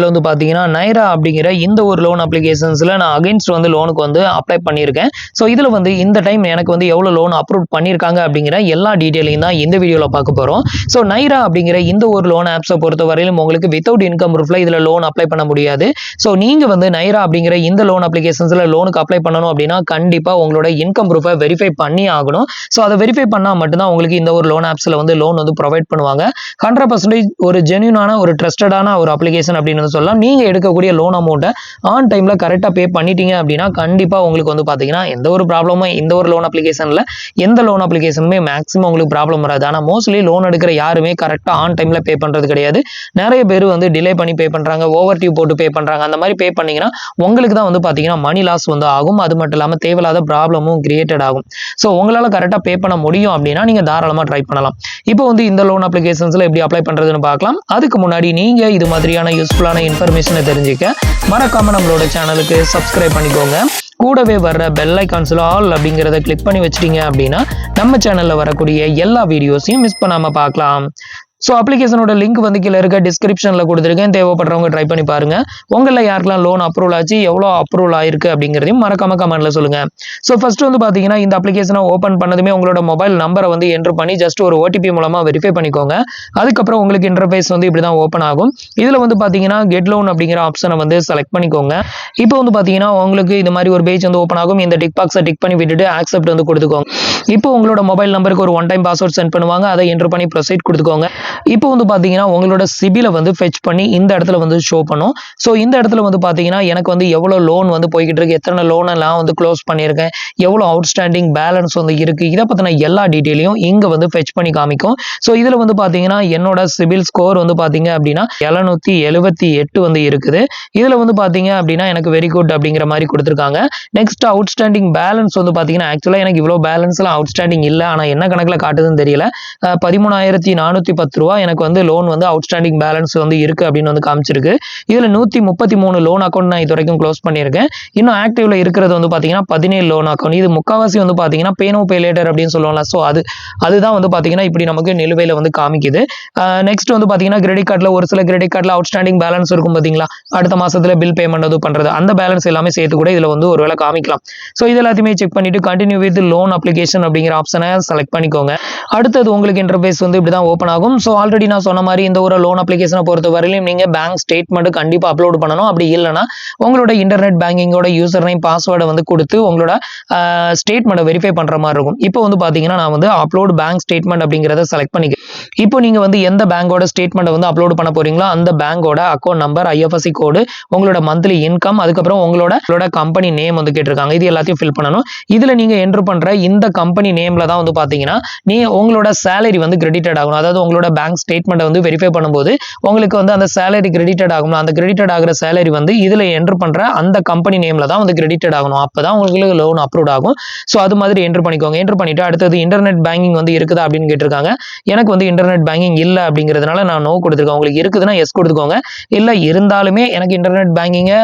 வந்து பாத்தீங்கன்னா நைரா அப்படிங்கிற இந்த ஒரு லோன் அப்ளிகேஷன்ஸ்ல நான் அகைன்ஸ்ட் வந்து லோனுக்கு வந்து அப்ளை பண்ணியிருக்கேன். ஸோ இதுல வந்து இந்த டைம் எனக்கு வந்து எவ்வளவு லோன் அப்ரூவ் பண்ணியிருக்காங்க அப்படிங்கிற எல்லா டீட்டெயிலையும் தான் இந்த வீடியோல பார்க்க போறோம். ஸோ நைரா அப்படிங்கிற இந்த ஒரு லோன் ஆப்ஸை பொறுத்த வரையிலும் உங்களுக்கு வித்தவுட் இன்கம் ப்ரூஃப்ல இதுல லோன் அப்ளை பண்ண முடியாது. ஸோ நீங்க வந்து நைரா அப்படிங்கிற இந்த லோன் அப்ளிகேஷன்ஸ்ல லோனுக்கு அப்ளை பண்ணணும் அப்படின்னா கண்டிப்பா உங்களோட இன்கம் ப்ரூஃபை வெரிஃபை பண்ணி ஆகணும். ஸோ அதை வெரிஃபை பண்ணா மட்டும்தான் உங்களுக்கு இந்த ஒரு லோன் ஆப்ஸ்ல வந்து லோன் வந்து ப்ரொவைட் பண்ணுவாங்க. 100% ஒரு ஜென்யூனான ஒரு ட்ரஸ்டடான ஒரு அப்ளிகேஷன் அப்படின்னு சொல்லலாம். நீங்க எடுக்கக்கூடிய லோன் அமௌண்ட்டை ஆன் டைம்ல கரெக்டா பே பண்ணிட்டீங்க அப்படின்னா கண்டிப்பா உங்களுக்கு வந்து பாத்தீங்கன்னா எந்த ஒரு ப்ராப்ளமும் இந்த ஒரு லோன் அப்ளிகேஷன்ல எந்த லோன் அப்ளிகேஷனுமே மேக்ஸிமம் உங்களுக்கு ப்ராப்ளம் வராது. ஆனா மோஸ்ட்லி லோன் எடுக்கிற யாருமே கரெக்டா ஆன் டைம்ல பே பண்றது கிடையாது. நிறைய பேர் வந்து டிலே பண்ணி பே பண்றாங்க, ஓவர் டியூ போட்டு பே பண்றாங்க. அந்த மாதிரி பே பண்ணீங்கன்னா உங்களுக்கு தான் வந்து பாத்தீங்கன்னா மணி லாஸ் வந்து ஆகும். அது மட்டும் இல்லாம தேவையில்லாத ப்ராப்ளமும் கிரியேட்டட் ஆகும். ஸோ உங்களால கரெக்டா பே பண்ண முடியும் அப்படின்னா நீங்க தாராளமா ட்ரை பண்ணலாம். இப்போ வந்து இந்த லோன் அப்ளிகேஷன்ஸ்ல எப்படி அப்ளை பண்றதுன்னு பார்க்கலாம். அதுக்கு முன்னாடி நீங்க இது மாதிரியான யூஸ்ஃபுல்லான இன்ஃபர்மேஷனை தெரிஞ்சுக்க மறக்காம நம்மளோட சேனலுக்கு சப்ஸ்கிரைப் பண்ணிக்கோங்க. கூடவே வர்ற பெல் ஐகான்ஸ்ல ஆல் அப்படிங்கிறத கிளிக் பண்ணி வச்சிட்டீங்க அப்படின்னா நம்ம சேனல்ல வரக்கூடிய எல்லா வீடியோஸையும் மிஸ் பண்ணாம பார்க்கலாம். ஸோ அப்ளிகேஷனோட லிங்க் வந்து கீழே இருக்க டிஸ்கிரிப்ஷனில் கொடுத்துருக்கேன். தேவைப்படுறவங்க ட்ரை பண்ணி பாருங்க. உங்களில் யாருக்கெல்லாம் லோன் அப்ரூவல் ஆச்சு, எவ்வளோ அப்ரூவல் ஆயிருக்கு அப்படிங்கிறதையும் மறக்காம கமெண்ட்ல சொல்லுங்க. ஸோ ஃபர்ஸ்ட் வந்து பார்த்தீங்கன்னா இந்த அப்ளிகேஷனை ஓப்பன் பண்ணதுமே உங்களோட மொபைல் நம்பரை வந்து என்ட்ரு பண்ணி ஜஸ்ட் ஒரு ஓடிபி மூலமாக வெரிஃபை பண்ணிக்கோங்க. அதுக்கப்புறம் உங்களுக்கு இன்டர்ஃபேஸ் வந்து இப்படி தான் ஓப்பன் ஆகும். இதில் வந்து பார்த்தீங்கன்னா கெட் லோன் அப்படிங்கிற ஆப்ஷனை வந்து செலக்ட் பண்ணிக்கோங்க. இப்போ வந்து பார்த்தீங்கன்னா உங்களுக்கு இந்த மாதிரி ஒரு பேஜ் வந்து ஓப்பன் ஆகும். இந்த டிக் பாக்ஸை டிக் பண்ணி விட்டுட்டு ஆக்செப்ட் வந்து கொடுத்துக்கோங்க. இப்போ உங்களோட மொபைல் நம்பருக்கு ஒரு ஒன் டைம் பாஸ்வேர்ட் சென்ட் பண்ணுவாங்க. அதை என்ட்ரு பண்ணி ப்ரொசீட் கொடுத்துக்கோங்க. இப்போ வந்து பாத்தீங்கன்னா உங்களோட சிபிலை வந்து ஃபெச் பண்ணி இந்த இடத்துல வந்து ஷோ பண்ணும். ஸோ இந்த இடத்துல வந்து பாத்தீங்கன்னா எனக்கு வந்து எவ்வளவு லோன் வந்து போய்கிட்டு இருக்கு, எத்தனை லோன் எல்லாம் வந்து க்ளோஸ் பண்ணியிருக்கேன், எவ்வளவு அவுட்ஸ்டாண்டிங் பேலன்ஸ் வந்து இருக்கு, இதை பத்தின எல்லா டீட்டெயிலையும் இங்க வந்து ஃபெச் பண்ணி காமிக்கும். ஸோ இதுல வந்து பாத்தீங்கன்னா என்னோட சிபில் ஸ்கோர் வந்து பாத்தீங்க அப்படின்னா 778 வந்து இருக்குது. இதுல வந்து பாத்தீங்க அப்படின்னா எனக்கு வெரி குட் அப்படிங்கிற மாதிரி கொடுத்துருக்காங்க. நெக்ஸ்ட் அவுட்ஸ்டாண்டிங் பேலன்ஸ் வந்து பாத்தீங்கன்னா ஆக்சுவலா எனக்கு இவ்வளவு பேலன்ஸ் எல்லாம் அவுட்ஸ்டாண்டிங் இல்ல, ஆனா என்ன கணக்குல காட்டுதுன்னு தெரியல. 13,410 ரூபாய் எனக்கு வந்து லோன் வந்து அவுட்ஸ்டாண்டிங் பேலன்ஸ் வந்து இருக்கு அப்படின்னு வந்து காமிச்சிருக்கு. இதுல 133 லோன் அக்கௌண்ட் நான் இது வரைக்கும் க்ளோஸ் பண்ணியிருக்கேன். இன்னும் ஆக்டிவ்ல இருக்கிறது வந்து பாத்தீங்கன்னா 17 லோன் அக்கௌண்ட். இது முக்காவாசி வந்து பாத்தீங்கன்னா பே நோ பே லேட்டர் அப்படின்னு சொல்லுவாங்க. ஸோ அதுதான் வந்து பாத்தீங்கன்னா இப்படி நமக்கு நிலுவையில வந்து காமிக்குது. நெக்ஸ்ட் வந்து பாத்தீங்கன்னா கிரெடிட் கார்டுல ஒரு சில கிரெடிட் கார்டுல அவுட்ஸ்டாண்டிங் பேலன்ஸ் இருக்கும் பாத்தீங்களா, அடுத்த மாசத்துல பில் பேமெண்ட் வந்து பண்றது, அந்த பேலன்ஸ் எல்லாமே சேர்த்து கூட இதுல வந்து ஒருவேளை காமிக்கலாம். ஸோ இது எல்லாத்தையுமே செக் பண்ணிட்டு கண்டினியூ வித் லோன் அப்ளிகேஷன் அப்படிங்கிற ஆப்ஷனை செலக்ட் பண்ணிக்கோங்க. அடுத்தது உங்களுக்கு இன்டர்ஃபேஸ் வந்து இப்படி தான் ஓப்பன் ஆகும். ஸோ ஆல்ரெடி நான் சொன்ன மாதிரி இந்த ஒரு லோன் அப்ளிகேஷனை பொறுத்த வரையிலும் நீங்க பேங்க் ஸ்டேட்மெண்ட் கண்டிப்பா அப்லோட் பண்ணணும். அப்படி இல்லைன்னா உங்களோட இன்டர்நெட் பேங்கிங்கோட யூசர் நேம் பாஸ்வேர்டை வந்து கொடுத்து உங்களோட ஸ்டேட்மெண்ட் வெரிஃபை பண்ற மாதிரி இருக்கும். இப்போ வந்து பாத்தீங்கன்னா நான் வந்து அப்லோட் பேங்க் ஸ்டேட்மெண்ட் அப்படிங்கிறத செலக்ட் பண்ணிக்கிறேன். இப்போ நீங்க வந்து எந்த பேங்கோட ஸ்டேட்மெண்ட் வந்து அப்லோட் பண்ண போறீங்களோ அந்த பேங்கோட அக்கௌண்ட் நம்பர், ஐஎஃப்எஸ்சி கோடு, உங்களோட மந்த்லி இன்கம், அதுக்கப்புறம் உங்களோட கம்பெனி நேம் வந்து கேட்டிருக்காங்க. இது எல்லாத்தையும் ஃபில் பண்ணணும். இதுல நீங்க என்ட்ரு பண்ற இந்த கம்பெனி நேம்ல தான் வந்து பாத்தீங்கன்னா நீ உங்களோட சேலரி வந்து கிரெடிட்டட் ஆகணும். அதாவது உங்களோட பேங்க் ஸ்டேட்மெண்ட் வந்து வெரிஃபை பண்ணும்போது உங்களுக்கு வந்து அந்த சேலரி கிரெடிட்டட் ஆகும். அந்த கிரெடிட்டட் ஆகிற சேலரி வந்து இதுல என்ட்ரு பண்ற அந்த கம்பெனி நேம்ல தான் வந்து கிரெடிட்டட் ஆகணும். அப்பதான் உங்களுக்கு லோன் அப்ரூவ் ஆகும். ஸோ அது மாதிரி என்ட்ரு பண்ணிக்கோங்க. என்ட்ரு பண்ணிட்டு அடுத்தது இன்டர்நெட் பேங்கிங் வந்து இருக்குதா அப்படின்னு கேட்டிருக்காங்க. எனக்கு வந்து இன்டர்நெட் பேங்கிங் இல்லை அப்படிங்கிறதுனால நான் நோ கொடுத்துருக்கேன். உங்களுக்கு இருக்குதுன்னா எஸ் கொடுத்துக்கோங்க. இல்லை இருந்தாலுமே எனக்கு இன்டர்நெட் பேங்கிங்க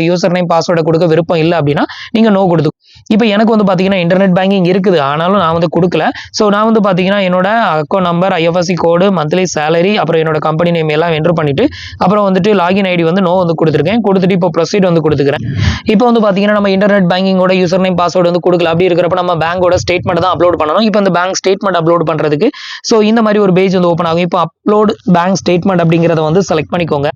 யூசர் நேம் பாஸ்வேர்டை கொடுக்க விருப்பம் இல்லை அப்படின்னா நீங்க நோ கொடுத்து. இப்போ எனக்கு வந்து பாத்தீங்கன்னா இன்டர்நெட் பேங்கிங் இருக்குது, ஆனாலும் நான் வந்து கொடுக்கல. ஸோ நான் வந்து பாத்தீங்கன்னா என்னோட அக்கௌண்ட் நம்பர், ஐஎஃப்எஸ்சி கோடு, மந்த்லி சேலரி, அப்புறம் என்னோட கம்பெனி நேம் எல்லாம் என்ட்ரு பண்ணிட்டு அப்புறம் வந்துட்டு லாகின் ஐடி வந்து நோ வந்து கொடுத்துருக்கேன். கொடுத்துட்டு இப்போ ப்ரொசீட் வந்து கொடுத்துக்கிறேன். இப்போ வந்து பாத்தீங்கன்னா நம்ம இன்டர்நெட் பேங்கிங்கோட யூசர் நேம் பாஸ்வேர்டு வந்து கொடுக்கல. அப்படி இருக்கிறப்ப நம்ம பேங்கோட ஸ்டேட்மெண்ட் தான் அப்லோட் பண்ணணும். இப்போ இந்த பேங்க் ஸ்டேட்மெண்ட் அப்லோட் பண்றதுக்கு ஸோ இந்த மாதிரி ஒரு பேஜ் வந்து ஓப்பன் ஆகும். இப்போ அப்லோட் பேங்க் ஸ்டேட்மெண்ட் அப்படிங்கிறத வந்து செலக்ட் பண்ணிக்கோங்க.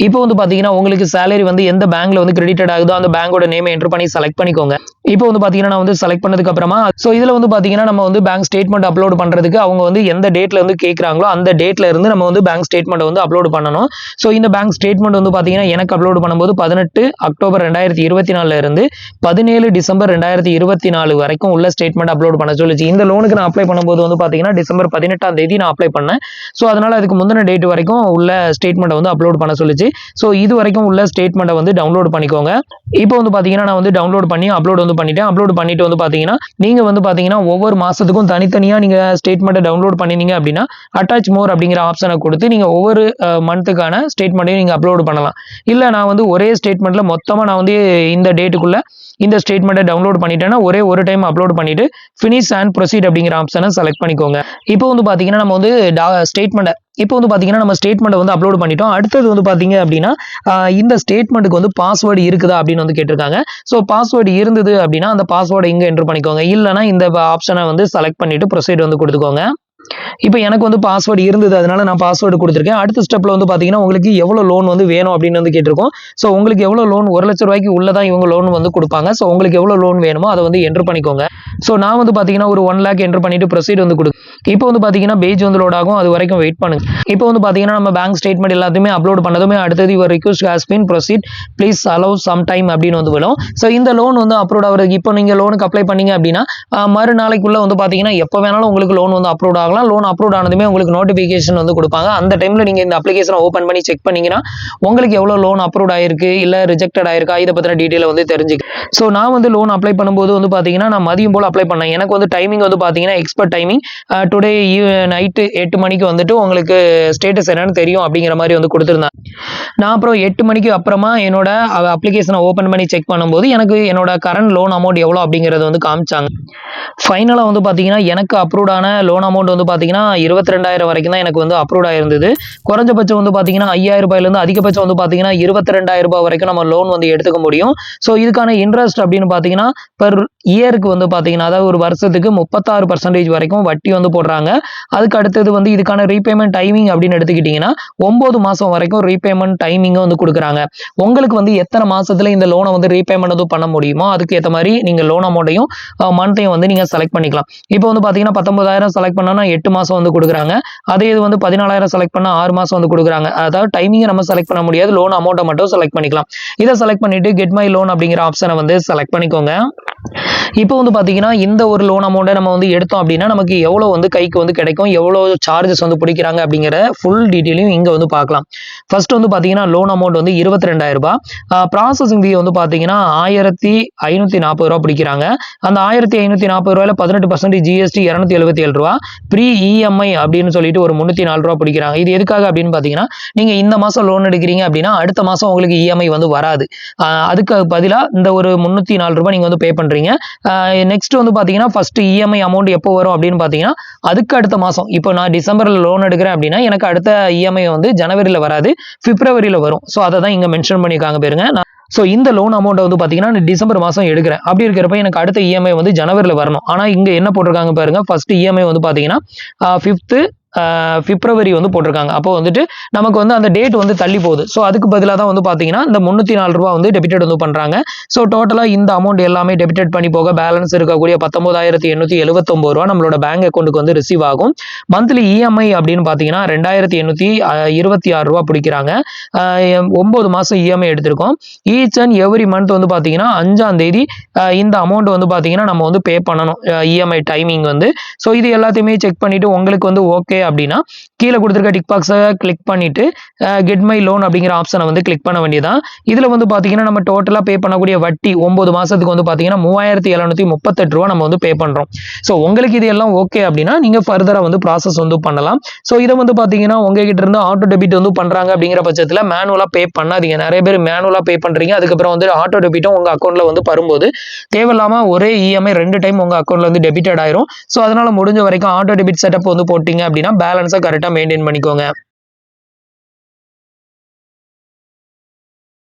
இப்போ வந்து பாத்தீங்கன்னா உங்களுக்கு சேலரி வந்து எந்த பேங்க்ல வந்து கிரெடிட்டட் ஆகுதோ அந்த பேங்கோட நேம் என்ட்ரு பண்ணி செலக்ட் பண்ணிக்கோங்க. இப்போ வந்து பாத்தீங்கன்னா நான் வந்து செலக்ட் பண்ணதுக்கு அப்புறமா சோ இதுல வந்து பாத்தீங்கன்னா நம்ம வந்து பேங்க் ஸ்டேட்மெண்ட் அப்லோட் பண்றதுக்கு அவங்க வந்து எந்த டேட்ல வந்து கேக்குறாங்களோ அந்த டேட்ல இருந்து நம்ம வந்து பேங்க் ஸ்டேட்மெண்ட் வந்து அப்லோட் பண்ணணும். சோ இந்த பேங்க் ஸ்டேட்மெண்ட் வந்து பாத்தீங்கன்னா எனக்கு அப்லோட் பண்ணும்போது 18 அக்டோபர் 2024 இருந்து 17 டிசம்பர் 2024 வரைக்கும் உள்ள ஸ்டேட்மெண்ட் அப்லோட் பண்ண சொல்லுச்சு. இந்த லோனுக்கு நான் அப்ளை பண்ணும்போது வந்து பாத்தீங்கன்னா டிசம்பர் 18ஆம் தேதி நான் அப்ளை பண்ணேன். சோ அதனால அதுக்கு முந்தின டேட் வரைக்கும் உள்ள ஸ்டேட்மெண்ட் வந்து அப்லோட் பண்ண சொல்லுச்சு. சோ இது வரைக்கும் உள்ள ஸ்டேட்மெண்ட்டை வந்து டவுன்லோட் பண்ணிக்கோங்க. இப்போ வந்து பாத்தீங்கன்னா நான் வந்து டவுன்லோட் பண்ணி அப்லோட் வந்து பண்ணிட்டேன். அப்லோட் பண்ணிட்டு வந்து பாத்தீங்கன்னா நீங்க வந்து பாத்தீங்கன்னா ஒவ்வொரு மாசத்துக்கும் தனித்தனியா நீங்க ஸ்டேட்மெண்ட்டை டவுன்லோட் பண்ணீங்க அப்படின்னா அட்டாச் மோர் அப்படிங்கிற ஆப்ஷனை கொடுத்து நீங்க ஒவ்வொரு மந்த்துக்கான ஸ்டேட்மெண்ட்டையும் நீங்க அப்லோட் பண்ணலாம். இல்ல நான் வந்து ஒரே ஸ்டேட்மெண்ட்ல மொத்தமா நான் வந்து இந்த டேட்டுக்குள்ள இந்த ஸ்டேட்மெண்ட்டை டவுன்லோட் பண்ணிட்டேன்னா ஒரே ஒரு டைம் அப்லோட் பண்ணிட்டு ஃபினிஷ் அண்ட் ப்ரொசீட் அப்படிங்கிற ஆப்ஷனை செலக்ட் பண்ணிக்கோங்க. இப்போ வந்து பாத்தீங்கன்னா நம்ம வந்து ஸ்டேட்மெண்ட் இப்போ வந்து பார்த்தீங்கன்னா நம்ம ஸ்டேட்மெண்ட் வந்து அப்லோட் பண்ணிட்டோம். அடுத்தது வந்து பார்த்தீங்க அப்படின்னா இந்த ஸ்டேட்மெண்ட்டுக்கு வந்து பாஸ்வேர்டு இருக்குதா அப்படின்னு வந்து கேட்டிருக்காங்க. ஸோ பாஸ்வேர்டு இருந்தது அப்படின்னா அந்த பாஸ்வேர்டை இங்கே என்டர் பண்ணிக்கோங்க. இல்லைனா இந்த ஆப்ஷனை வந்து செலக்ட் பண்ணிட்டு ப்ரொசீட் வந்து கொடுத்துக்கோங்க. இப்போ எனக்கு வந்து பாஸ்வேர்டு இருந்தது, அதனால நான் பாஸ்வேர்டு கொடுத்துருக்கேன். அடுத்த ஸ்டெப்ல வந்து பார்த்தீங்கன்னா உங்களுக்கு எவ்வளோ லோன் வந்து வேணும் அப்படின்னு வந்து கேட்டிருக்கோம். ஸோ உங்களுக்கு எவ்வளோ லோன் ₹1,00,000 உள்ள தான் இவங்க லோன் வந்து கொடுப்பாங்க. ஸோ உங்களுக்கு எவ்வளோ லோன் வேணுமோ அதை வந்து என்டர் பண்ணிக்கோங்க. ஸோ நான் வந்து பார்த்தீங்கன்னா ஒரு 1 லேக் என்டர் பண்ணிட்டு ப்ரொசீட் வந்து கொடுக்கும். இப்போ வந்து பார்த்தீங்கன்னா பேஜ் வந்து லோட் ஆகும், அது வரைக்கும் வெயிட் பண்ணுங்க. இப்போ வந்து பார்த்தீங்கன்னா நம்ம பேங்க் ஸ்டேட்மெண்ட் எல்லாத்தையுமே அப்லோட் பண்ணதுமே அடுத்தது your request has been proceed please allow some time அப்படின்னு வந்து விடும். ஸோ இந்த லோன் வந்து அப்ரூவ் ஆகிறதுக்கு இப்போ நீங்கள் லோனுக்கு அப்ளை பண்ணீங்க அப்படின்னா மறுநாளைக்குள்ள வந்து பார்த்தீங்கன்னா எப்போ வேணாலும் உங்களுக்கு லோன் வந்து அப்ரூவ் ஆகலாம். லோன் அப்ரூவ் ஆனதுமே உங்களுக்கு நோட்டிஃபிகேஷன் வந்து கொடுப்பாங்க. அந்த டைம்ல நீங்க இந்த அப்ளிகேஷனை ஓபன் பண்ணி செக் பண்ணீங்கன்னா உங்களுக்கு எவ்வளவு லோன் அப்ரூவ் ஆயிருக்கு இல்ல ரிஜெக்டட் ஆயிருக்கா இதை பத்தின டீடைல் வந்து தெரிஞ்சுக்க. ஸோ நான் வந்து லோன் அப்ளை பண்ணும்போது வந்து பார்த்தீங்கன்னா நான் மதியம் போல் அப்ளை பண்ணேன். எனக்கு வந்து டைமிங் வந்து பார்த்தீங்கன்னா எக்ஸ்பர்ட் டைமிங் டுடே நைட்டு 8 மணிக்கு வந்துட்டு உங்களுக்கு ஸ்டேட்டஸ் என்னன்னு தெரியும் அப்படிங்கிற மாதிரி வந்து கொடுத்துருந்தேன். நான் அப்புறம் 8 மணிக்கு அப்புறமா என்னோட அப்ளிகேஷனை ஓப்பன் பண்ணி செக் பண்ணும்போது எனக்கு என்னோட கரண்ட் லோன் அமௌண்ட் எவ்வளோ அப்படிங்கிறது வந்து காமிச்சாங்க. ஃபைனலாக வந்து பார்த்தீங்கன்னா எனக்கு அப்ரூவ்டான லோன் அமௌண்ட் வந்து பார்த்தீங்கன்னா 22,000 வரைக்கும் தான் எனக்கு வந்து அப்ரூவ் ஆயிருந்தது. குறைஞ்சபட்சம் வந்து பார்த்தீங்கன்னா ₹5,000 அதிகபட்சம் வந்து பார்த்தீங்கன்னா ₹22,000 வரைக்கும் நம்ம லோன் வந்து எடுத்துக்க முடியும். ஸோ இதுக்கான இன்ட்ரெஸ்ட் அப்படின்னு பார்த்தீங்கன்னா பெர் இயருக்கு வந்து பார்த்தீங்கன்னா அதாவது ஒரு வருஷத்துக்கு 36% வரைக்கும் வட்டி வந்து போடுறாங்க. அதுக்கு அடுத்தது வந்து இதுக்கான ரீபேமெண்ட் டைமிங் அப்படின்னு எடுத்துக்கிட்டிங்கன்னா 9 மாதம் வரைக்கும் ரீபேமெண்ட் டைமிங்கும் வந்து கொடுக்குறாங்க. உங்களுக்கு வந்து எத்தனை மாசத்துல இந்த லோனை வந்து ரீபேமெண்ட் வந்து பண்ண முடியுமோ அதுக்கு ஏற்ற மாதிரி நீங்கள் லோன் அமௌண்ட்டையும் மந்த்தையும் வந்து நீங்கள் செலக்ட் பண்ணிக்கலாம். இப்போ வந்து பார்த்தீங்கன்னா 19,000 செலக்ட் பண்ணோன்னா 8 மாதம் வந்து கொடுக்குறாங்க. அதே இது வந்து 14,000 செலக்ட் பண்ணால் 6 மாதம் வந்து கொடுக்குறாங்க. அதாவது டைமிங்கை நம்ம செலக்ட் பண்ண முடியாது, லோன் அமௌண்ட்டை மட்டும் செலக்ட் பண்ணிக்கலாம். இதை செலக்ட் பண்ணிட்டு கெட் மை லோன் அப்படிங்கிற ஆப்ஷனை வந்து செலக்ட் பண்ணிக்கோங்க. இப்போ வந்து பார்த்தீங்கன்னா இந்த ஒரு லோன் அமௌண்ட்டை நம்ம வந்து எடுத்தோம் அப்படின்னா நமக்கு எவ்வளோ வந்து கைக்கு வந்து கிடைக்கும், எவ்வளோ சார்ஜஸ் வந்து பிடிக்கிறாங்க அப்படிங்கிற ஃபுல் டீட்டெயிலையும் இங்கே வந்து பார்க்கலாம். ஃபர்ஸ்ட் வந்து பார்த்தீங்கன்னா லோன் அமௌண்ட் வந்து ₹22,000. ப்ராசஸிங் ஃபீ வந்து பார்த்தீங்கன்னா ₹1,540 பிடிக்கிறாங்க. அந்த ₹1,540 18% ஜிஎஸ்டி ₹277. ப்ரீ இஎம்ஐ அப்படின்னு சொல்லிட்டு ஒரு ₹304 பிடிக்கிறாங்க. இது எதுக்காக அப்படின்னு பார்த்தீங்கன்னா நீங்கள் இந்த மாதம் லோன் எடுக்கிறீங்க அப்படின்னா அடுத்த மாதம் உங்களுக்கு இஎம்ஐ வந்து வராது. அதுக்கு பதிலாக இந்த ஒரு ₹304 நீங்கள் வந்து பே பண்ணுறீங்க. நெக்ஸ்ட் வந்து பார்த்தீங்கன்னா ஃபர்ஸ்ட் இஎம்ஐ அமௌண்ட் எப்போ வரும் அப்படின்னு பார்த்தீங்கன்னா அதுக்கு அடுத்த மாதம். இப்போ நான் டிசம்பரில் லோன் எடுக்கிறேன் அப்படின்னா எனக்கு அடுத்த இஎம்ஐ வந்து ஜனவரியில் வராது, பிப்ரவரியில் வரும். ஸோ அதை தான் இங்கே மென்ஷன் பண்ணியிருக்காங்க பாருங்க. ஸோ இந்த லோன் அமௌண்ட்டை வந்து பார்த்தீங்கன்னா நான் டிசம்பர் மாதம் எடுக்கிறேன். அப்படி இருக்கிறப்ப எனக்கு அடுத்த இஎம்ஐ வந்து ஜனவரியில் வரணும். ஆனால் இங்கே என்ன போட்டிருக்காங்க பாருங்க, ஃபர்ஸ்ட் இஎம்ஐ வந்து பார்த்தீங்கன்னா 5th பிப்ரவரி வந்து போட்டிருக்காங்க. அப்போ வந்துட்டு நமக்கு வந்து அந்த டேட் வந்து தள்ளி போகுது. ஸோ அதுக்கு பதிலாக தான் வந்து பார்த்தீங்கன்னா இந்த ₹304 வந்து டெபிட்டட் வந்து பண்ணுறாங்க. ஸோ டோட்டலாக இந்த அமௌண்ட் எல்லாமே டெபிட்டட் பண்ணி போக பேலன்ஸ் இருக்கக்கூடிய ₹19,879 நம்மளோட பேங்க் அக்கௌண்ட்டுக்கு வந்து ரிசீவ் ஆகும். மந்த்லி இஎம்ஐ அப்படின்னு பார்த்தீங்கன்னா ₹2,826 பிடிக்கிறாங்க. 9 மாதம் இஎம்ஐ எடுத்திருக்கோம். ஈச் அண்ட் எவ்ரி மந்த் வந்து பார்த்தீங்கன்னா 5ஆம் தேதி இந்த அமௌண்ட் வந்து பார்த்தீங்கன்னா நம்ம வந்து பே பண்ணணும் இஎம்ஐ டைமிங் வந்து. ஸோ இது எல்லாத்தையுமே செக் பண்ணிட்டு உங்களுக்கு வந்து ஓகே அப்படின்னா கீழே கொடுத்துருக்க டிக் பாக்ஸை கிளிக் பண்ணிட்டு கெட் மை லோன் அப்படிங்கிற ஆப்ஷனை வந்து கிளிக் பண்ண வேண்டியதான். இதில் வந்து பார்த்தீங்கன்னா நம்ம டோட்டலாக பே பண்ணக்கூடிய வட்டி 9 மாதத்துக்கு வந்து பார்த்தீங்கன்னா ₹3,738 நம்ம வந்து பே பண்ணுறோம். ஸோ உங்களுக்கு இது எல்லாம் ஓகே அப்படின்னா நீங்கள் ஃபர்தராக வந்து ப்ராசஸ் வந்து பண்ணலாம். ஸோ இதை வந்து பார்த்தீங்கன்னா உங்ககிட்ட இருந்து ஆட்டோ டெபிட் வந்து பண்ணுறாங்க அப்படிங்கிற பட்சத்தில் மேனுவலாக பே பண்ணாதீங்க. நிறைய பேர் மேனுவலாக பே பண்ணுறீங்க, அதுக்கப்புறம் வந்து ஆட்டோ டெபிட்டும் உங்கள் அக்கௌண்ட்டில் வந்து வரும்போது தேவையில்லாமல் ஒரே இஎம்ஐ 2 டைம் உங்கள் அக்கௌண்ட்டில் வந்து டெபிட்டட் ஆயிரும். ஸோ அதனால் முடிஞ்ச வரைக்கும் ஆட்டோ டெபிட் செட்டப் வந்து போட்டிங்க அப்படின்னா பேலன்ஸை கரெக்டாக மெயின்டைன் பண்ணிக்கோங்க.